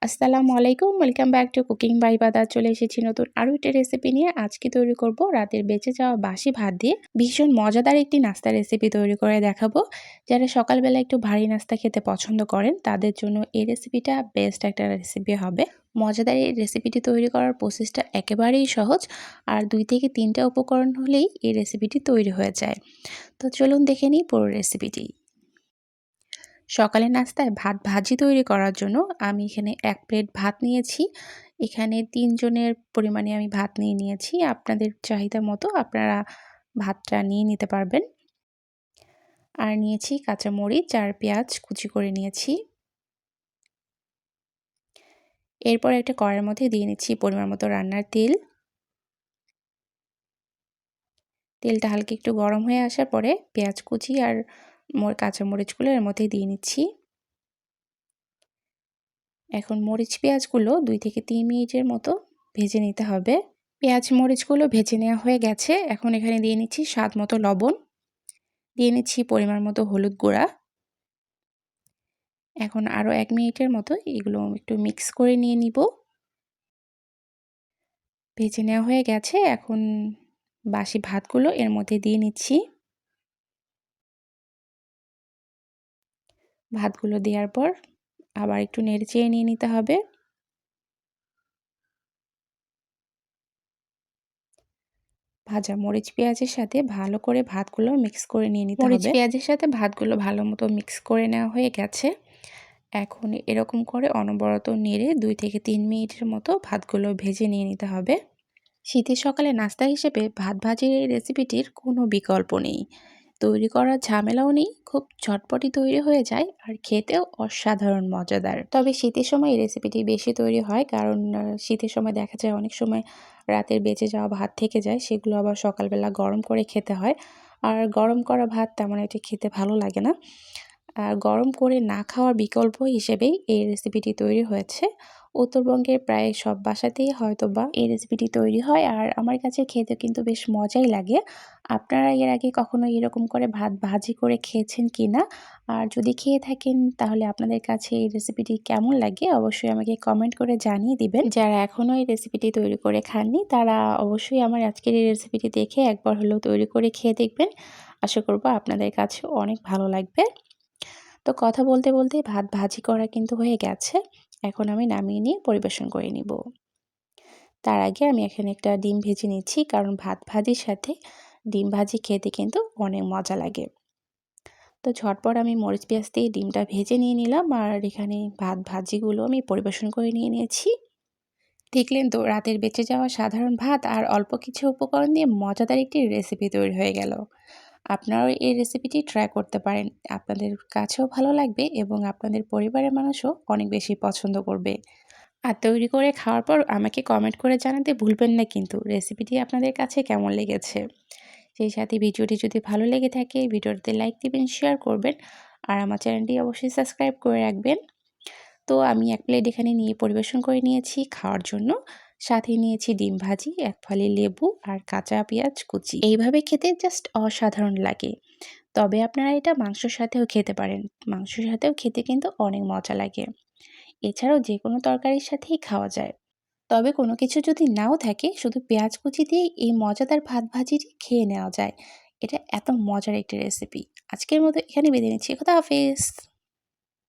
আসসালামু আলাইকুম, welcome back to cooking by বাদা। চলে এসেছি নতুন আরও একটি রেসিপি নিয়ে। আজকে তৈরি করব রাতের বেঁচে যাওয়া বাসি ভাত দিয়ে ভীষণ মজাদার একটি নাস্তা রেসিপি তৈরি করে দেখাবো। যারা সকালবেলা একটু ভারী নাস্তা খেতে পছন্দ করেন তাদের জন্য এই রেসিপিটা বেস্ট একটা রেসিপি হবে। মজাদার এই রেসিপিটি তৈরি করার প্রসেসটা একেবারেই সহজ, আর 2 থেকে 3টা উপকরণ হলেই এই রেসিপিটি তৈরি হয়ে যায়। তো চলুন দেখে নিই পুরো রেসিপিটি। সকালের নাস্তায় ভাত ভাজি তৈরি করার জন্য আমি এখানে 1 প্লেট ভাত নিয়েছি। এখানে 3 জনের পরিমাণে আমি ভাত নিয়েছি। আপনাদের চাহিদা মতো আপনারা ভাতটা নিয়ে নিতে পারবেন। আর নিয়েছি কাঁচামরিচ আর পেঁয়াজ কুচি করে নিয়েছি। এরপর একটা কড়াইয়ের মধ্যে দিয়ে নিচ্ছি পরিমাণ মতো রান্নার তেল। তেলটা হালকা একটু গরম হয়ে আসার পরে পেঁয়াজ কুচি আর কাঁচামরিচগুলো এর মধ্যে দিয়ে নিচ্ছি। এখন মরিচ পেঁয়াজগুলো 2 থেকে 3 মিনিটের মতো ভেজে নিতে হবে। পেঁয়াজ মরিচগুলো ভেজে নেওয়া হয়ে গেছে। এখন এখানে দিয়ে নিচ্ছি স্বাদ মতো লবণ, দিয়ে নিচ্ছি পরিমাণ মতো হলুদ গুঁড়া। এখন আরও 1 মিনিটের মতো এগুলো একটু মিক্স করে নিয়ে নিব। ভেজে নেওয়া হয়ে গেছে। এখন বাসি ভাতগুলো এর মধ্যে দিয়ে নিচ্ছি। ভাতগুলো দেওয়ার পর আবার একটু নেড়েচেড়ে নিয়ে নিতে হবে। ভাজা মরিচ পেঁয়াজের সাথে ভালো করে ভাতগুলো মিক্স করে নিয়ে নিতে হবে। মরিচ পেঁয়াজের সাথে ভাতগুলো ভালো মতো মিক্স করে নেওয়া হয়ে গেছে। এখন এরকম করে অনবরত নেড়ে 2 থেকে 3 মিনিটের মতো ভাতগুলো ভেজে নিয়ে নিতে হবে। শীতের সকালে নাস্তা হিসেবে ভাত ভাজির এই রেসিপিটির কোনো বিকল্প নেই। তৈরি করার ঝামেলাও নেই, খুব ঝটপটি তৈরি হয়ে যায় আর খেতেও অসাধারণ মজাদার। তবে শীতের সময় এই রেসিপিটি বেশি তৈরি হয়, কারণ শীতের সময় দেখা যায় অনেক সময় রাতের বেঁচে যাওয়া ভাত থেকে যায়, সেগুলো আবার সকালবেলা গরম করে খেতে হয়। আর গরম করা ভাত তেমন একটা খেতে ভালো লাগে না। আর গরম করে না খাওয়ার বিকল্প হিসেবেই এই রেসিপিটি তৈরি হয়েছে। উত্তরবঙ্গের প্রায় সব বাসাতেই হয়তোবা এই রেসিপিটি তৈরি হয়, আর আমার কাছে খেতে কিন্তু বেশ মজাই লাগে। আপনারা এর আগে কখনো এরকম করে ভাত ভাজি করে খেয়েছেন কিনা? আর যদি খেয়ে থাকেন তাহলে আপনাদের কাছে এই রেসিপিটি কেমন লাগে অবশ্যই আমাকে কমেন্ট করে জানিয়ে দিবেন। যারা এখনও এই রেসিপিটি তৈরি করে খাননি তারা অবশ্যই আমার আজকের এই রেসিপিটি দেখে একবার হলেও তৈরি করে খেয়ে দেখবেন। আশা করব আপনাদের কাছে অনেক ভালো লাগবে। তো কথা বলতে বলতেই ভাত ভাজি করা কিন্তু হয়ে গেছে। এখন আমি নামিয়ে নিয়ে পরিবেশন করে নিব। তার আগে আমি এখানে একটা ডিম ভেজে নিচ্ছি, কারণ ভাত ভাজির সাথে ডিম ভাজি খেতে কিন্তু অনেক মজা লাগে। তো ঝটপট আমি মরিচ পেঁয়াজ দিয়ে ডিমটা ভেজে নিয়ে নিলাম, আর এখানে ভাত ভাজিগুলো আমি পরিবেশন করে নিয়েছি। দেখলেন তো, রাতের বেঁচে যাওয়া সাধারণ ভাত আর অল্প কিছু উপকরণ দিয়ে মজাদার একটি রেসিপি তৈরি হয়ে গেল। আপনারাও এই রেসিপিটি ট্রাই করতে পারেন। আপনাদের কাছেও ভালো লাগবে এবং আপনাদের পরিবারের মানুষও অনেক বেশি পছন্দ করবে। আর তৈরি করে খাওয়ার পর আমাকে কমেন্ট করে জানাতে ভুলবেন না কিন্তু রেসিপিটি আপনাদের কাছে কেমন লেগেছে। সেই সাথে ভিডিওটি যদি ভালো লেগে থাকে ভিডিওতে লাইক দিবেন, শেয়ার করবেন, আর আমার চ্যানেলটি অবশ্যই সাবস্ক্রাইব করে রাখবেন। তো আমি 1 প্লেট এখানে নিয়ে পরিবেশন করে নিয়েছি খাওয়ার জন্য। সাথে নিয়েছি ডিম ভাজি, 1 ফালি লেবু আর কাঁচা পেঁয়াজ কুচি। এইভাবে খেতে জাস্ট অসাধারণ লাগে। তবে আপনারা এটা মাংসের সাথেও খেতে পারেন। মাংসের সাথেও খেতে কিন্তু অনেক মজা লাগে। এছাড়াও যে কোনো তরকারির সাথেই খাওয়া যায়। তবে কোনো কিছু যদি নাও থাকে শুধু পেঁয়াজ কুচি দিয়ে এই মজাদার ভাত ভাজিটি খেয়ে নেওয়া যায়। এটা এত মজার একটি রেসিপি। আজকের মতো এখানে বিদায় নিচ্ছি। খোদা হাফেজ।